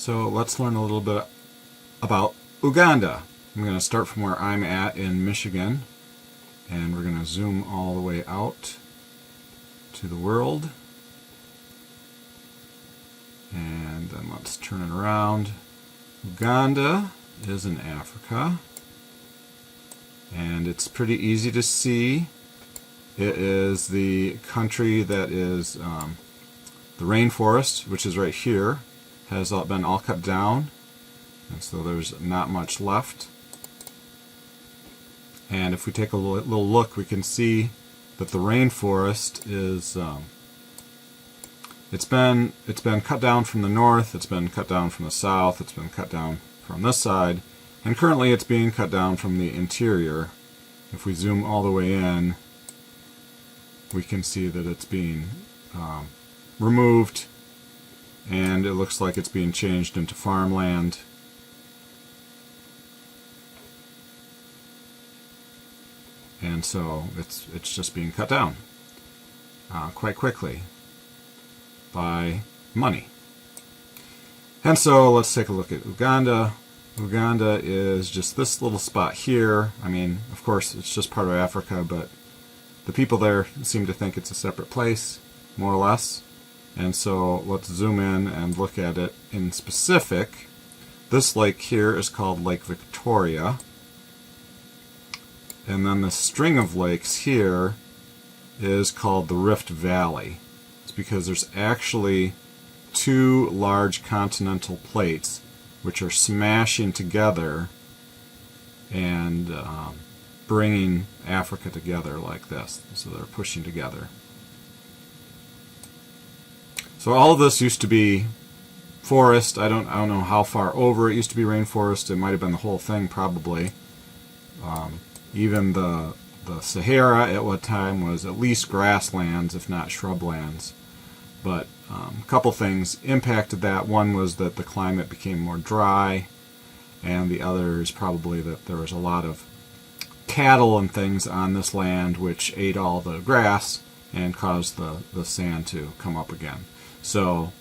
So let's learn a little bit about Uganda. I'm going to start from where I'm at in Michigan, and we're going to zoom all the way out to the world. And then let's turn it around. Uganda is in Africa, and it's pretty easy to see. It is the country that is the rainforest, which is right here, has been all cut down, and so there's not much left. And if we take a little look, we can see that the rainforest is it's been cut down from the north, it's been cut down from the south, it's been cut down from this side, and currently it's being cut down from the interior. If we zoom all the way in, we can see that it's being removed, and it looks like it's being changed into farmland. And so it's just being cut down quite quickly by money. And so let's take a look at Uganda. Uganda is just this little spot here. I mean, of course, it's just part of Africa, but the people there seem to think it's a separate place, more or less. And so let's zoom in and look at it in specific. This lake here is called Lake Victoria. And then the string of lakes here is called the Rift Valley. It's because there's actually two large continental plates which are smashing together and bringing Africa together like this. So they're pushing together. So all of this used to be forest. I don't know how far over it used to be rainforest. It might have been the whole thing, probably. Even the Sahara at one time was at least grasslands, if not shrublands. But a couple things impacted that. One was that the climate became more dry, and the other is probably that there was a lot of cattle and things on this land which ate all the grass and caused the sand to come up again. So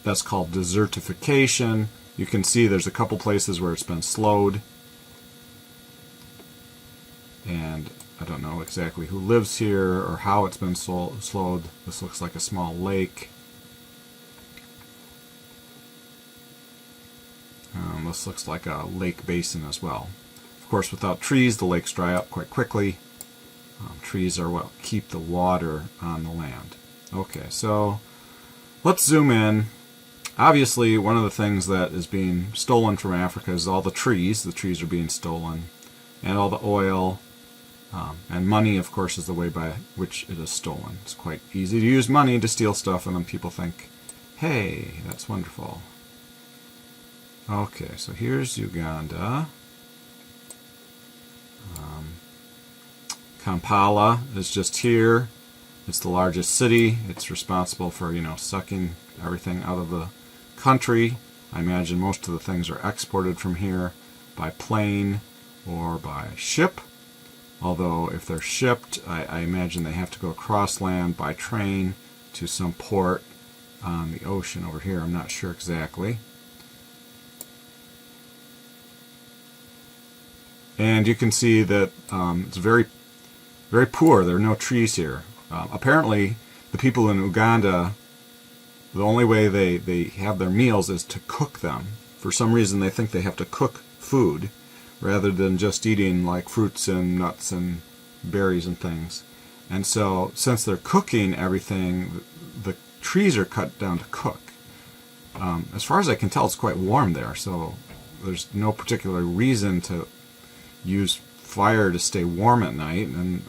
that's called desertification. You can see there's a couple places where it's been slowed. And I don't know exactly who lives here or how it's been slowed. This looks like a small lake. This looks like a lake basin as well. Of course, without trees, the lakes dry up quite quickly. Trees are what keep the water on the land. Okay, so let's zoom in. Obviously, one of the things that is being stolen from Africa is all the trees. The trees are being stolen, and all the oil. And money, of course, is the way by which it is stolen. It's quite easy to use money to steal stuff, and then people think, hey, that's wonderful. Okay, so here's Uganda. Kampala is just here. It's the largest city. It's responsible for, sucking everything out of the country. I imagine most of the things are exported from here by plane or by ship. Although if they're shipped, I imagine they have to go across land by train to some port on the ocean over here. I'm not sure exactly. And you can see that it's very, very poor. There are no trees here. Apparently, the people in Uganda, the only way they have their meals is to cook them. For some reason, they think they have to cook food rather than just eating like fruits and nuts and berries and things. And so, since they're cooking everything, the trees are cut down to cook. As far as I can tell, it's quite warm there, so there's no particular reason to use fire to stay warm at night. And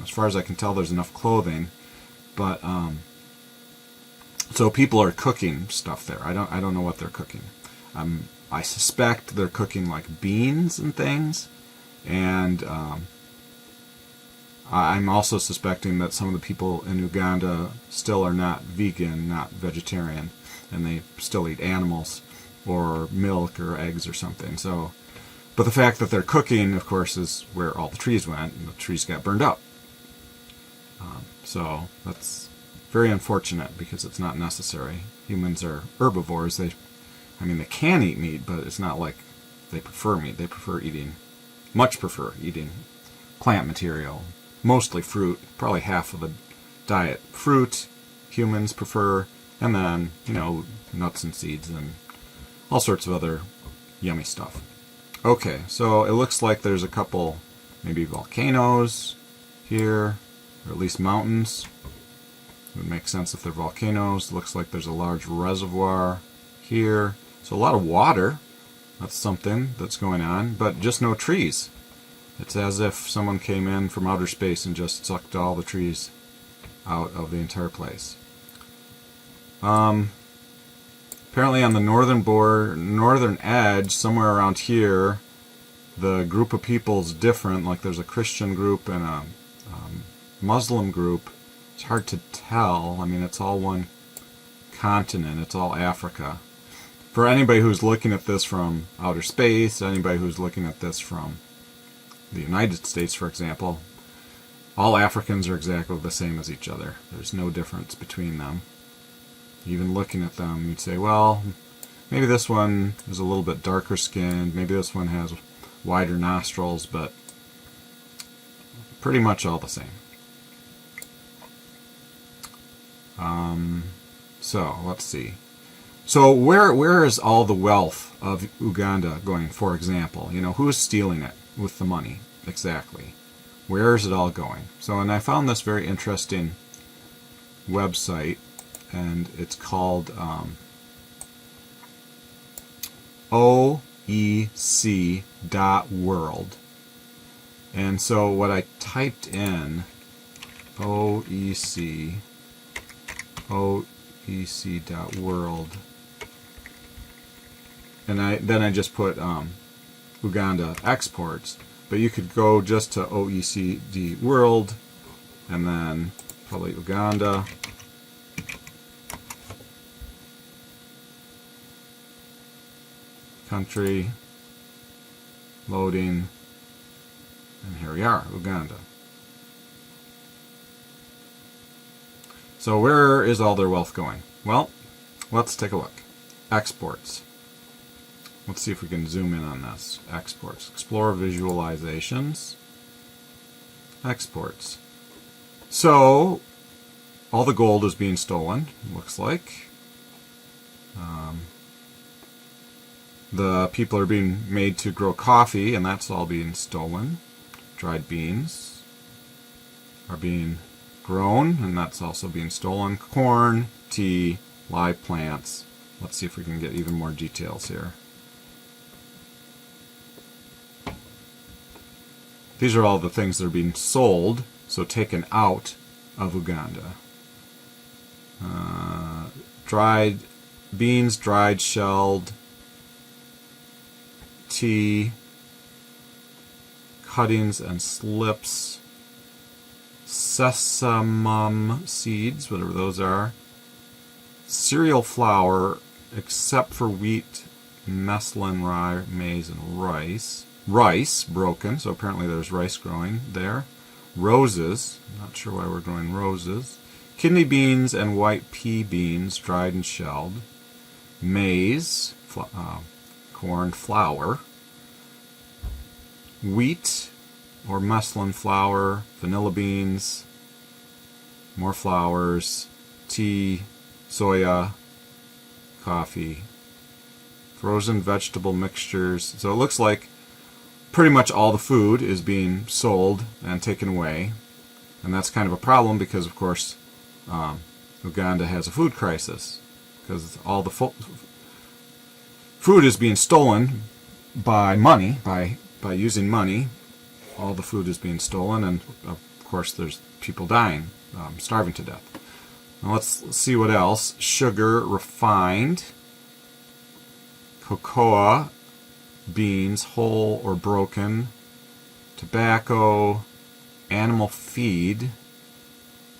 as far as I can tell, there's enough clothing. But so people are cooking stuff there. I don't know what they're cooking. I suspect they're cooking like beans and things, and I'm also suspecting that some of the people in Uganda still are not vegan, not vegetarian, and they still eat animals or milk or eggs or something. So, but the fact that they're cooking, of course, is where all the trees went, and the trees got burned up. So that's very unfortunate because it's not necessary. Humans are herbivores. They I mean, they can eat meat, but it's not like they prefer meat. They much prefer eating plant material, mostly fruit, probably half of the diet. Fruit, humans prefer, and then, nuts and seeds and all sorts of other yummy stuff. Okay, so it looks like there's a couple, maybe volcanoes here, or at least mountains. It would make sense if they're volcanoes. Looks like there's a large reservoir here. So a lot of water. That's something that's going on, but just no trees. It's as if someone came in from outer space and just sucked all the trees out of the entire place. Apparently on the northern edge, somewhere around here, the group of people is different. Like there's a Christian group and a Muslim group. It's hard to tell. I mean, it's all one continent. It's all Africa. For anybody who's looking at this from outer space, anybody who's looking at this from the United States, for example, all Africans are exactly the same as each other. There's no difference between them. Even looking at them, you'd say, well, maybe this one is a little bit darker skinned, maybe this one has wider nostrils, but pretty much all the same. So let's see. So where is all the wealth of Uganda going, for example? Who's stealing it with the money exactly? Where is it all going? So, and I found this very interesting website, and it's called oec.world. And so what I typed in, oec.world, and then I just put Uganda exports, but you could go just to OECD World and then probably Uganda. Country, loading, and here we are, Uganda. So where is all their wealth going? Well, let's take a look. Exports. Let's see if we can zoom in on this. Exports. Explore visualizations. Exports. So, all the gold is being stolen, looks like. The people are being made to grow coffee, and that's all being stolen. Dried beans are being grown, and that's also being stolen. Corn, tea, live plants. Let's see if we can get even more details here. These are all the things that are being sold, so taken out of Uganda. Dried beans, dried, shelled, tea, cuttings and slips, sesame seeds, whatever those are, cereal flour, except for wheat, mesclun, rye, maize, and rice. Rice, broken, so apparently there's rice growing there. Roses, not sure why we're growing roses. Kidney beans and white pea beans, dried and shelled. Maize, corn flour. Wheat or mesclun flour, vanilla beans, more flours, tea, soya, coffee, frozen vegetable mixtures. So it looks like pretty much all the food is being sold and taken away, and that's kind of a problem because, of course, Uganda has a food crisis because all the food is being stolen by money, by using money. All the food is being stolen, and of course there's people dying, starving to death. Now let's see what else. Sugar, refined, cocoa beans, whole or broken, tobacco, animal feed.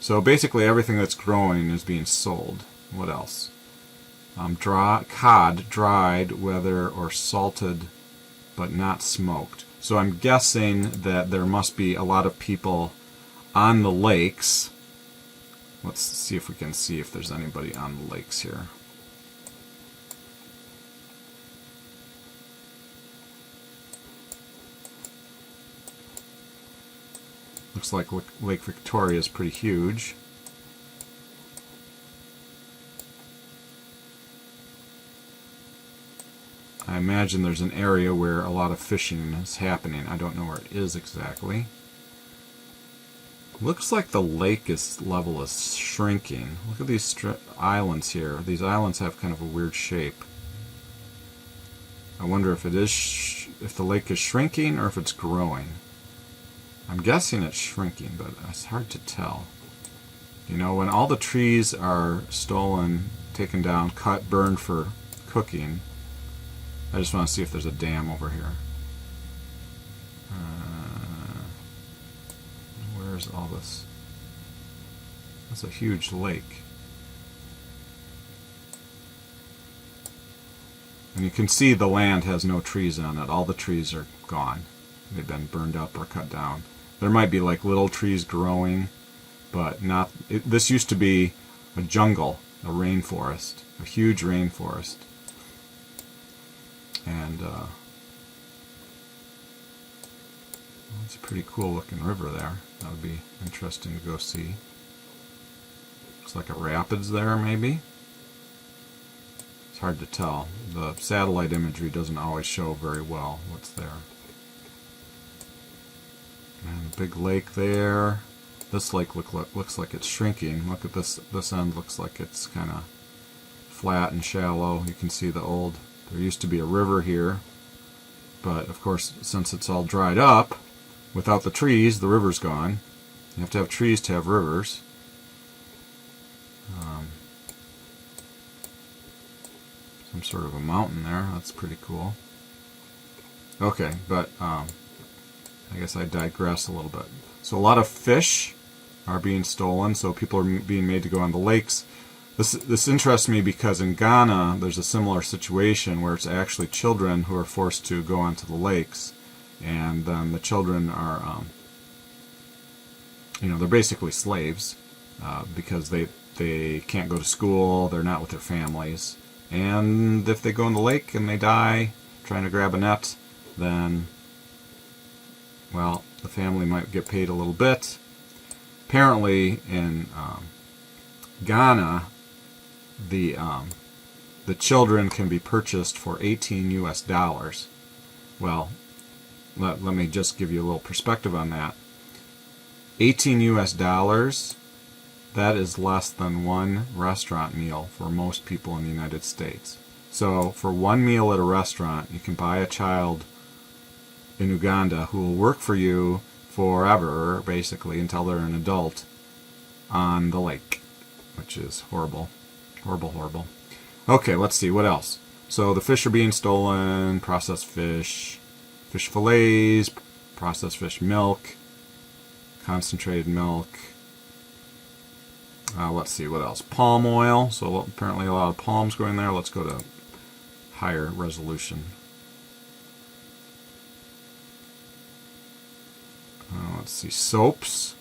So basically everything that's growing is being sold. What else? Cod, dried, whether or salted, but not smoked. So I'm guessing that there must be a lot of people on the lakes. Let's see if we can see if there's anybody on the lakes here. Looks like Lake Victoria is pretty huge. I imagine there's an area where a lot of fishing is happening. I don't know where it is exactly. Looks like the lake level is shrinking. Look at these islands here. These islands have kind of a weird shape. I wonder if if the lake is shrinking or if it's growing. I'm guessing it's shrinking, but it's hard to tell. You know, when all the trees are stolen, taken down, cut, burned for cooking, I just want to see if there's a dam over here. Where's all this? That's a huge lake. And you can see the land has no trees on it. All the trees are gone. They've been burned up or cut down. There might be like little trees growing, but not. This used to be a jungle, a rainforest, a huge rainforest. And it's a pretty cool looking river there. That would be interesting to go see. Looks like a rapids there, maybe. It's hard to tell. The satellite imagery doesn't always show very well what's there. And a big lake there. This lake looks like it's shrinking. Look at this. This end looks like it's kind of flat and shallow. You can see there used to be a river here, but of course, since it's all dried up, without the trees, the river's gone. You have to have trees to have rivers. Some sort of a mountain there. That's pretty cool. Okay, but I guess I digress a little bit. So a lot of fish are being stolen, so people are being made to go on the lakes. This interests me because in Ghana there's a similar situation where it's actually children who are forced to go onto the lakes, and then the children are, they're basically slaves because they can't go to school, they're not with their families, and if they go in the lake and they die trying to grab a net, then, well, the family might get paid a little bit. Apparently in Ghana, the children can be purchased for $18 US. Well, let me just give you a little perspective on that. $18 US, that is less than one restaurant meal for most people in the United States. So for one meal at a restaurant, you can buy a child in Uganda who will work for you forever, basically, until they're an adult on the lake, which is horrible. Horrible, horrible. Okay, let's see, what else? So the fish are being stolen, processed fish, fish fillets, processed fish milk, concentrated milk. Let's see, what else? Palm oil. So apparently a lot of palms going there. Let's go to higher resolution. Let's see, soaps.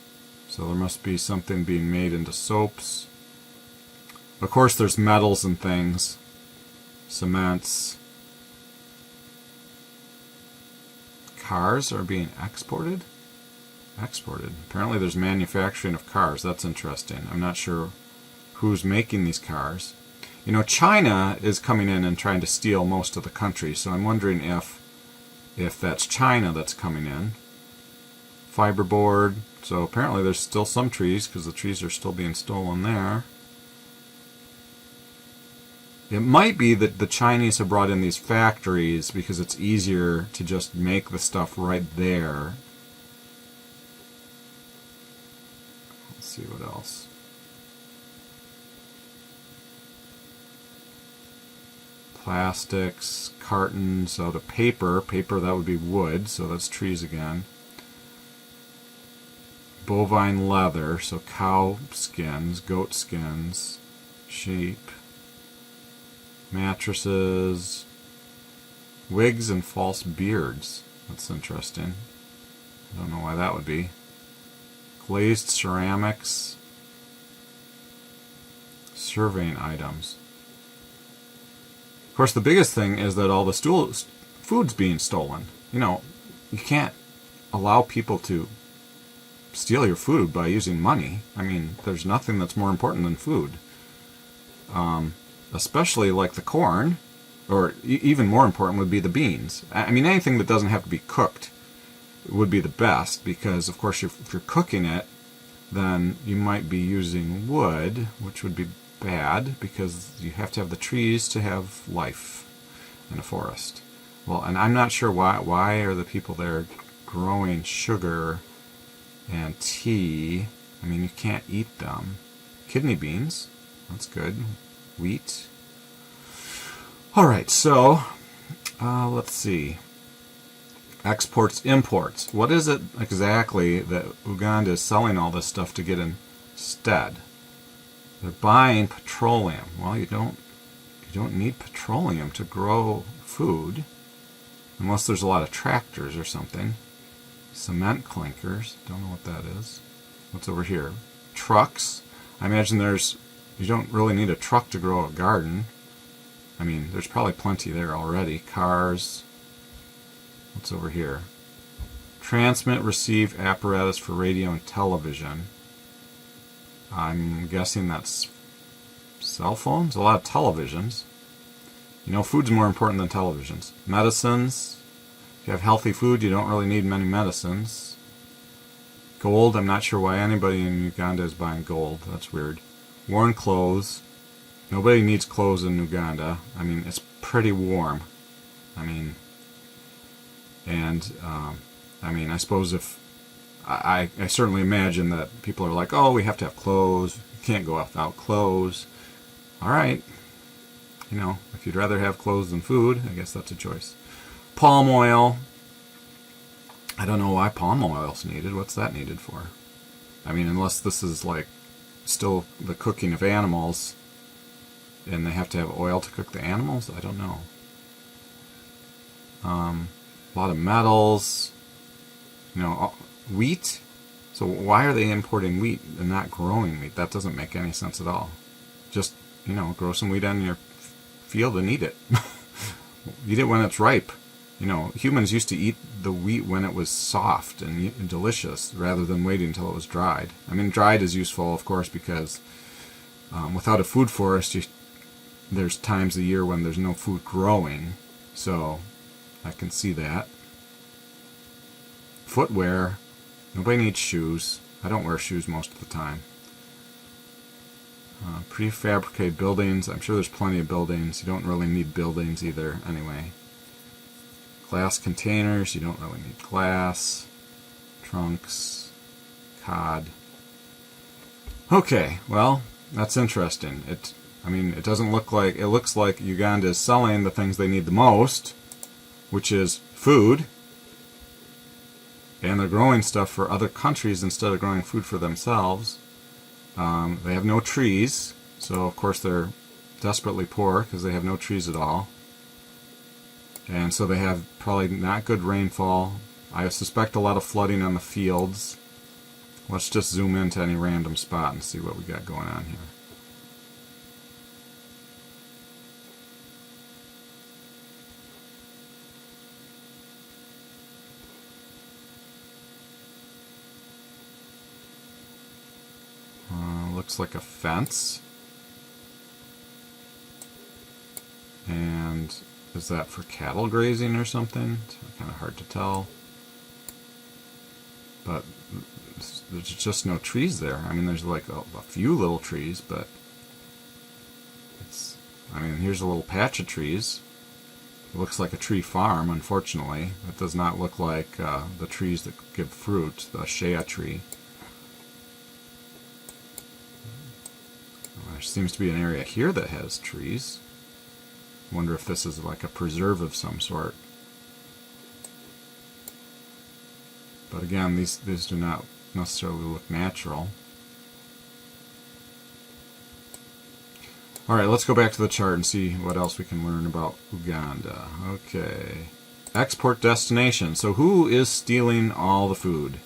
So there must be something being made into soaps. Of course, there's metals and things. Cements. Cars are being exported? Exported. Apparently there's manufacturing of cars. That's interesting. I'm not sure who's making these cars. You know, China is coming in and trying to steal most of the country, so I'm wondering if that's China that's coming in. Fiberboard. So apparently there's still some trees, because the trees are still being stolen there. It might be that the Chinese have brought in these factories because it's easier to just make the stuff right there. Let's see what else. Plastics, cartons out of paper. Paper, that would be wood, so that's trees again. Bovine leather, so cow skins, goat skins, sheep. Mattresses, wigs and false beards. That's interesting. I don't know why that would be. Glazed ceramics, surveying items. Of course, the biggest thing is that all the food's being stolen. You know, you can't allow people to steal your food by using money. I mean, there's nothing that's more important than food. Especially like the corn, or even more important would be the beans. I mean, anything that doesn't have to be cooked would be the best, because of course if you're cooking it, then you might be using wood, which would be bad, because you have to have the trees to have life in a forest. Well, and I'm not sure why are the people there growing sugar and tea. I mean, you can't eat them. Kidney beans, that's good. Wheat. All right, so let's see. Exports, imports. What is it exactly that Uganda is selling all this stuff to get instead? They're buying petroleum. Well, you don't need petroleum to grow food, unless there's a lot of tractors or something. Cement clinkers. Don't know what that is. What's over here? Trucks. I imagine you don't really need a truck to grow a garden. I mean, there's probably plenty there already. Cars. What's over here? Transmit, receive apparatus for radio and television. I'm guessing that's cell phones? A lot of televisions. You know, food's more important than televisions. Medicines. If you have healthy food, you don't really need many medicines. Gold. I'm not sure why anybody in Uganda is buying gold. That's weird. Worn clothes. Nobody needs clothes in Uganda. I mean, it's pretty warm. I mean, and I suppose if I certainly imagine that people are like, oh, we have to have clothes. You can't go without clothes. All right. You know, if you'd rather have clothes than food, I guess that's a choice. Palm oil. I don't know why palm oil's needed. What's that needed for? I mean, unless this is like still the cooking of animals, and they have to have oil to cook the animals? I don't know. A lot of metals. You know, wheat. So why are they importing wheat and not growing wheat? That doesn't make any sense at all. Just, you know, grow some wheat on your field and eat it. Eat it when it's ripe. You know, humans used to eat the wheat when it was soft and delicious, rather than waiting until it was dried. I mean, dried is useful, of course, because without a food forest, there's times a year when there's no food growing. So I can see that. Footwear. Nobody needs shoes. I don't wear shoes most of the time. Prefabricated buildings. I'm sure there's plenty of buildings. You don't really need buildings either, anyway. Glass containers. You don't really need glass. Trunks. Cod. Okay, well, that's interesting. It doesn't look like... It looks like Uganda is selling the things they need the most, which is food. And they're growing stuff for other countries instead of growing food for themselves. They have no trees, so of course they're desperately poor because they have no trees at all. And so they have probably not good rainfall. I suspect a lot of flooding on the fields. Let's just zoom into any random spot and see what we got going on here. Looks like a fence. And is that for cattle grazing or something? It's kind of hard to tell. But there's just no trees there. I mean, there's like a few little trees, but here's a little patch of trees. It looks like a tree farm, unfortunately. It does not look like the trees that give fruit, the shea tree. There seems to be an area here that has trees. I wonder if this is like a preserve of some sort. But again, these do not necessarily look natural. Alright, let's go back to the chart and see what else we can learn about Uganda. Okay. Export destination. So who is stealing all the food?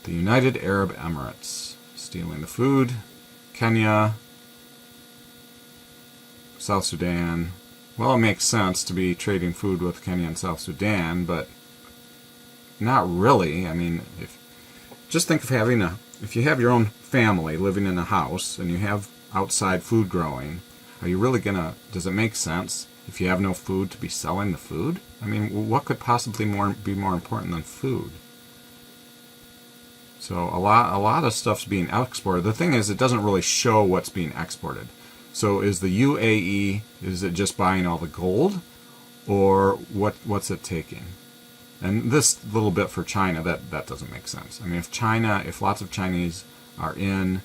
The United Arab Emirates. Stealing the food. Kenya. South Sudan. Well, it makes sense to be trading food with Kenya and South Sudan, but not really. I mean, if just think of having if you have your own family living in a house and you have outside food growing, are you really does it make sense if you have no food to be selling the food? I mean, what could possibly be more important than food? So a lot of stuff's being exported. The thing is, it doesn't really show what's being exported. So is the UAE, is it just buying all the gold, or what's it taking? And this little bit for China, that doesn't make sense. I mean, if lots of Chinese are in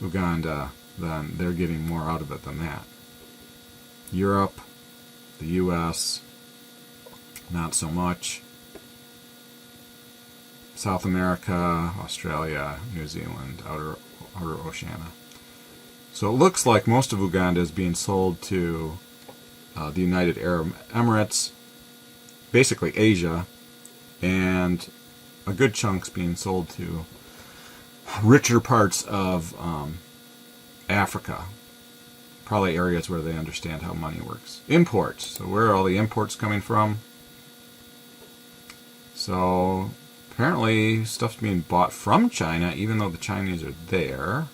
Uganda, then they're getting more out of it than that. Europe, the US, not so much. South America, Australia, New Zealand, outer Oceania. So it looks like most of Uganda is being sold to the United Arab Emirates, basically Asia, and a good chunk's being sold to richer parts of Africa, probably areas where they understand how money works. Imports. So where are all the imports coming from? So apparently stuff's being bought from China, even though the Chinese are there.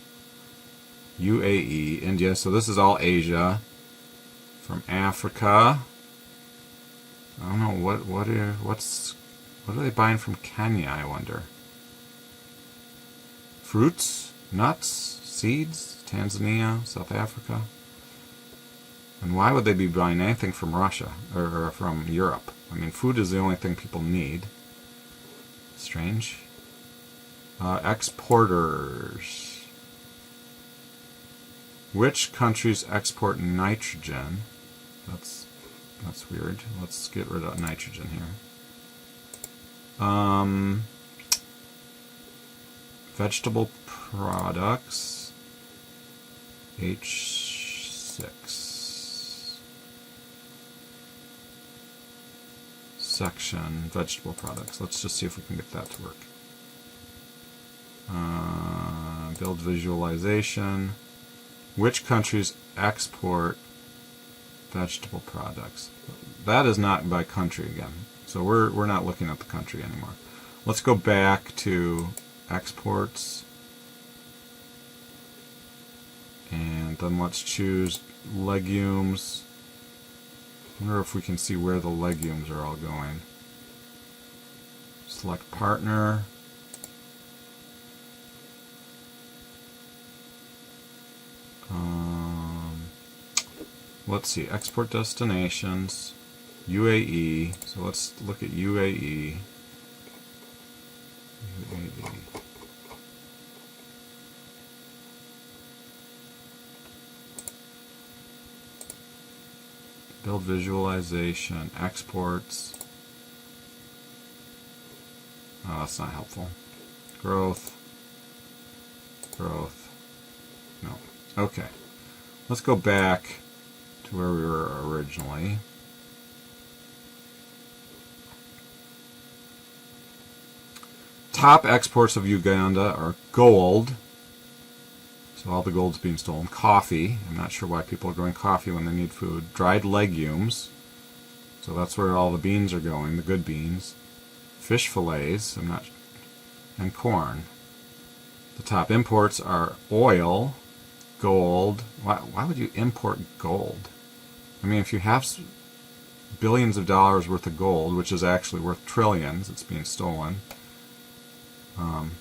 UAE, India. So this is all Asia. From Africa. I don't know what are they buying from Kenya, I wonder. Fruits, nuts, seeds, Tanzania, South Africa. And why would they be buying anything from Russia or from Europe? I mean, food is the only thing people need. Strange. Exporters. Which countries export nitrogen? That's weird. Let's get rid of nitrogen here. Vegetable products. H6. Section, vegetable products. Let's just see if we can get that to work. Build visualization. Which countries export vegetable products? That is not by country again. So we're not looking at the country anymore. Let's go back to exports. And then let's choose legumes. I wonder if we can see where the legumes are all going. Select partner. Let's see, export destinations, UAE. So let's look at UAE. Build visualization, exports. Oh, that's not helpful. Growth. No. Okay. Let's go back to where we were originally. Top exports of Uganda are gold. So all the gold's being stolen. Coffee. I'm not sure why people are growing coffee when they need food. Dried legumes. So that's where all the beans are going, the good beans. Fish fillets. And corn. The top imports are oil, gold. Why would you import gold? I mean, if you have billions of dollars worth of gold, which is actually worth trillions, it's being stolen. Palm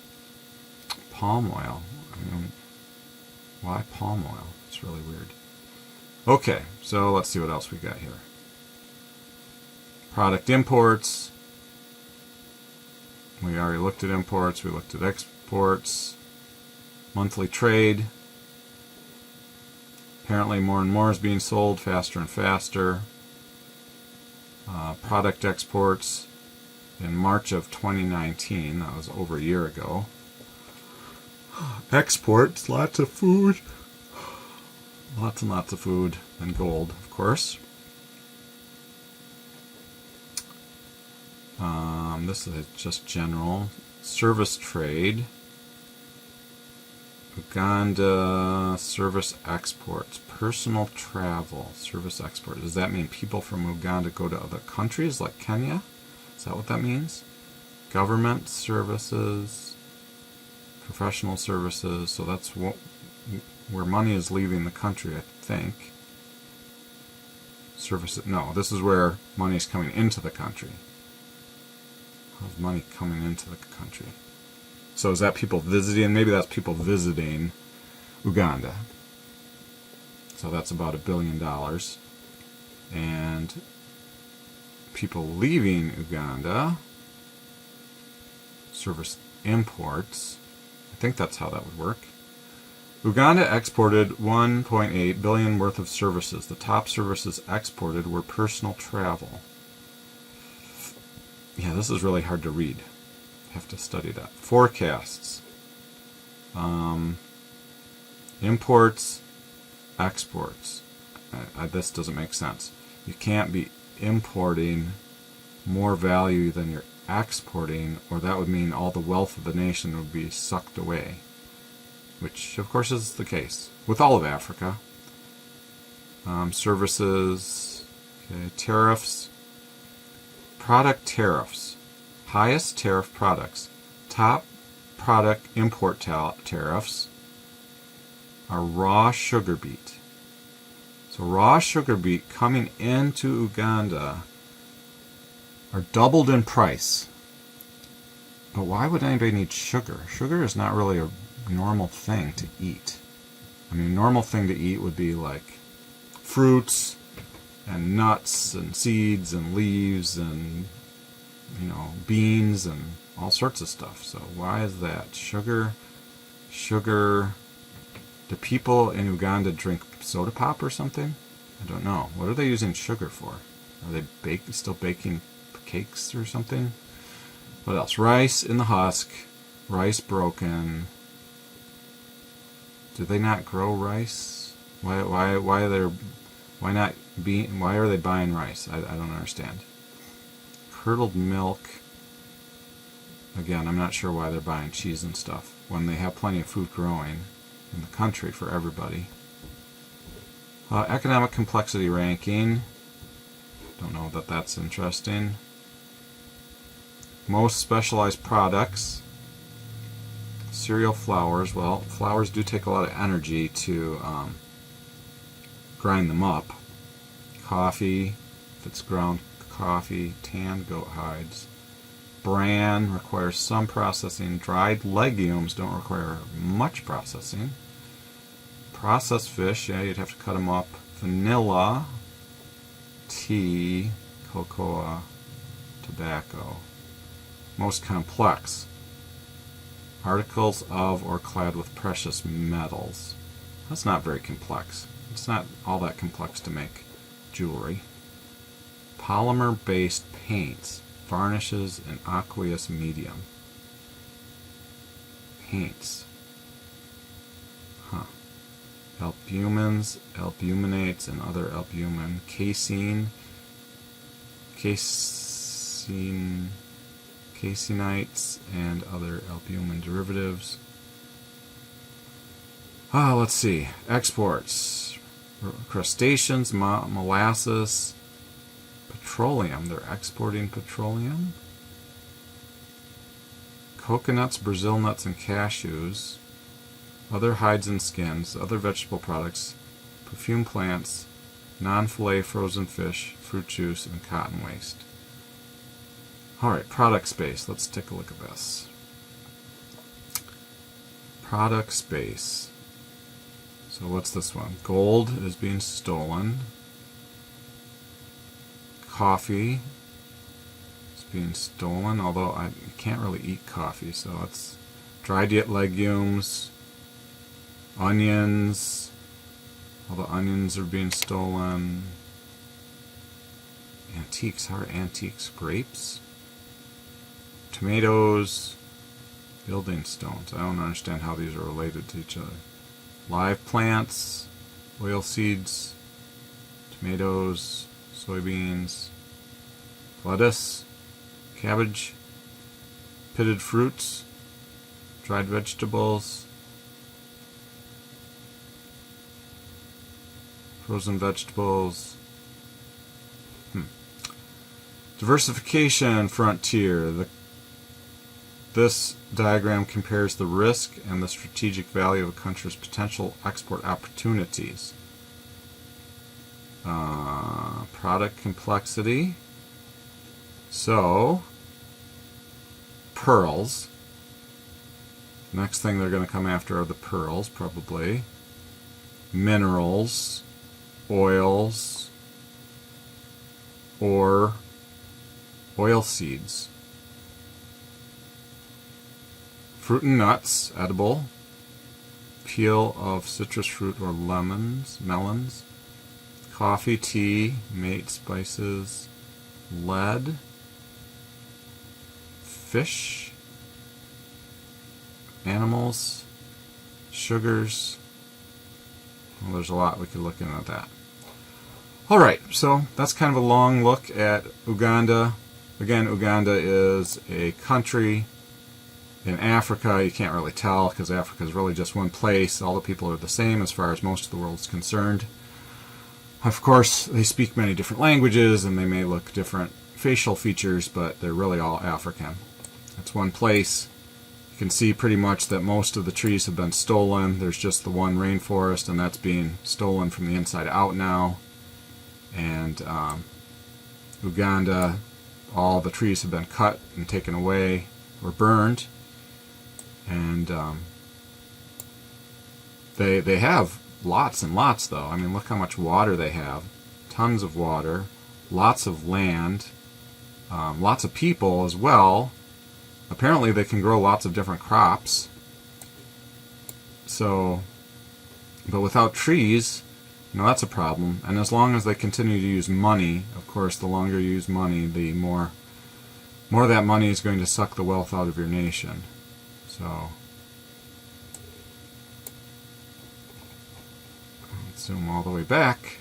oil. I mean, why palm oil? It's really weird. Okay, so let's see what else we got here. Product imports. We already looked at imports. We looked at exports. Monthly trade. Apparently more and more is being sold faster and faster. Product exports in March of 2019. That was over a year ago. Exports, lots of food. Lots and lots of food. And gold, of course. This is just general. Service trade. Uganda, service exports, personal travel, service export. Does that mean people from Uganda go to other countries like Kenya? Is that what that means? Government services, Professional services, so that's where money is leaving the country, I think. Services, no, this is where money is coming into the country. How's money coming into the country? So is that people visiting? Maybe that's people visiting Uganda. So that's about $1 billion. And people leaving Uganda, service imports, I think that's how that would work. Uganda exported $1.8 billion worth of services. The top services exported were personal travel. Yeah, this is really hard to read. I have to study that. Forecasts. Imports, exports. This doesn't make sense. You can't be importing more value than you're exporting, or that would mean all the wealth of the nation would be sucked away, which of course is the case with all of Africa. Services, okay, tariffs, product tariffs, highest tariff products, top product import tariffs are raw sugar beet. So raw sugar beet coming into Uganda are doubled in price. But why would anybody need sugar? Sugar is not really a normal thing to eat. I mean, a normal thing to eat would be like fruits and nuts and seeds and leaves and, beans and all sorts of stuff. So why is that? Sugar. Do people in Uganda drink soda pop or something? I don't know. What are they using sugar for? Are they still baking cakes or something? What else? Rice in the husk. Rice broken. Do they not grow rice? Why are they buying rice? I don't understand. Curdled milk. Again, I'm not sure why they're buying cheese and stuff when they have plenty of food growing in the country for everybody. Economic complexity ranking. Don't know that that's interesting. Most specialized products. Cereal flours. Well, flours do take a lot of energy to grind them up. Coffee, if it's ground coffee, tanned goat hides. Bran requires some processing. Dried legumes don't require much processing. Processed fish, yeah, you'd have to cut them up. Vanilla, tea, cocoa, tobacco. Most complex. Articles of or clad with precious metals. That's not very complex. It's not all that complex to make jewelry. Polymer-based paints, varnishes, and aqueous medium. Paints. Albumins, albuminates, and other albumin. Caseinites, and other albumin derivatives. Let's see. Exports. Crustaceans, molasses, petroleum. They're exporting petroleum. Coconuts, Brazil nuts, and cashews. Other hides and skins, other vegetable products, perfume plants, non-fillet frozen fish, fruit juice, and cotton waste. Alright, product space. Let's take a look at this. Product space. So what's this one? Gold is being stolen. Coffee is being stolen, although I can't really eat coffee, so it's dried yet legumes. Onions, all the onions are being stolen. Antiques, how are antiques? Grapes, tomatoes, building stones. I don't understand how these are related to each other. Live plants, oil seeds, tomatoes, soybeans, lettuce, cabbage, pitted fruits, dried vegetables, frozen vegetables. Diversification frontier. This diagram compares the risk and the strategic value of a country's potential export opportunities. Product complexity. So, pearls. Next thing they're going to come after are the pearls, probably. Minerals, oils, or oil seeds. Fruit and nuts, edible. Peel of citrus fruit or lemons, melons. Coffee, tea, mate, spices, lead. Fish. Animals. Sugars. Well, there's a lot we could look into that. Alright, so that's kind of a long look at Uganda. Again, Uganda is a country in Africa. You can't really tell because Africa is really just one place. All the people are the same as far as most of the world is concerned. Of course, they speak many different languages and they may look different facial features, but they're really all African. It's one place. You can see pretty much that most of the trees have been stolen. There's just the one rainforest, and that's being stolen from the inside out now. And Uganda, all the trees have been cut and taken away or burned. And they have lots and lots, though. I mean, look how much water they have. Tons of water, lots of land, lots of people as well. Apparently they can grow lots of different crops. So, but without trees, that's a problem. And as long as they continue to use money, of course, the longer you use money, the more that money is going to suck the wealth out of your nation. So, let's zoom all the way back.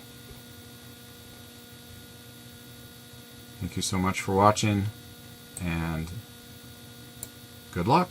Thank you so much for watching, and good luck.